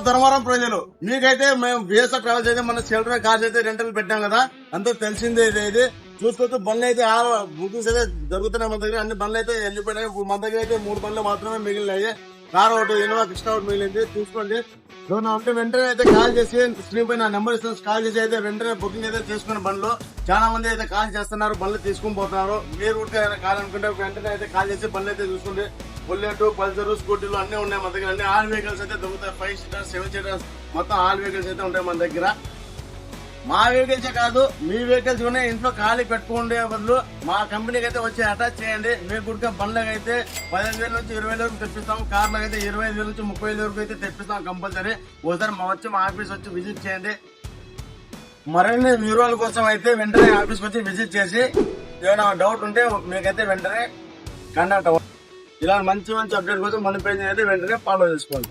ధర్మవరం ప్రజలు మీకైతే మేము బిఎస్ఆర్ ట్రావెల్స్ అయితే మన చిల్డ్రన్ కార్స్ అయితే రెంటల్ పెట్టాం కదా, అంతా తెలిసిందే. ఇది చూసుకోవచ్చు. బండ్లు అయితే బుకింగ్స్ అయితే జరుగుతున్నాయి మన దగ్గర. అన్ని బండ్లు అయితే వెళ్ళిపోయినాయి. మన దగ్గర అయితే 3 బండ్లు మాత్రమే మిగిలినాయి. కార్ ఒకటి, ఇన్నోవా క్రిస్టా ఒకటి మిగిలింది. చూసుకోండి. అంటే వెంటనే అయితే కాల్ చేసి స్క్రీన్ పైన నెంబర్ ఇస్తాను. కాల్ చేసి అయితే వెంటనే బుకింగ్ అయితే చేసుకున్న బండ్లు చాలా మంది అయితే కాల్ చేస్తున్నారు, బండ్లు తీసుకుని పోతున్నారు. మీరు కూడా కావాలనుకుంటే వెంటనే అయితే కాల్ చేసి బండ్లు అయితే చూసుకోండి. బుల్లెట్, పల్సర్, స్కూటీలు అన్ని ఉన్నాయి మన దగ్గర. అన్ని ఆల్ వెహికల్స్ అయితే దొరుకుతాయి. 5 సీటర్స్, 7 సీటర్స్ మొత్తం ఆల్ వెహికల్స్ అయితే ఉంటాయి మన దగ్గర. మా వెహికల్సే కాదు, మీ వెహికల్స్ కూడా ఇంట్లో ఖాళీ పెట్టుకుంటే బదులు మా కంపెనీకి అయితే వచ్చి అటాచ్ చేయండి. మీకు కూడా బండ్లకి అయితే 15,000 నుంచి 20,000 వరకు తెప్పిస్తాం. కార్లకు అయితే 25,000 నుంచి 30,000 వరకు అయితే తెప్పిస్తాం కంపల్సరీ. ఒకసారి మా ఆఫీస్ వచ్చి విజిట్ చేయండి. మరిన్ని వివరాల కోసం అయితే వెంటనే ఆఫీస్కి వచ్చి విజిట్ చేసి ఏమైనా డౌట్ ఉంటే మీకైతే వెంటనే కాంటాక్ట్ అవ్వండి. ఇలా మంచి మంచి అప్డేట్ కోసం మన పేజ్ అయితే వెంటనే ఫాలో చేసుకోండి.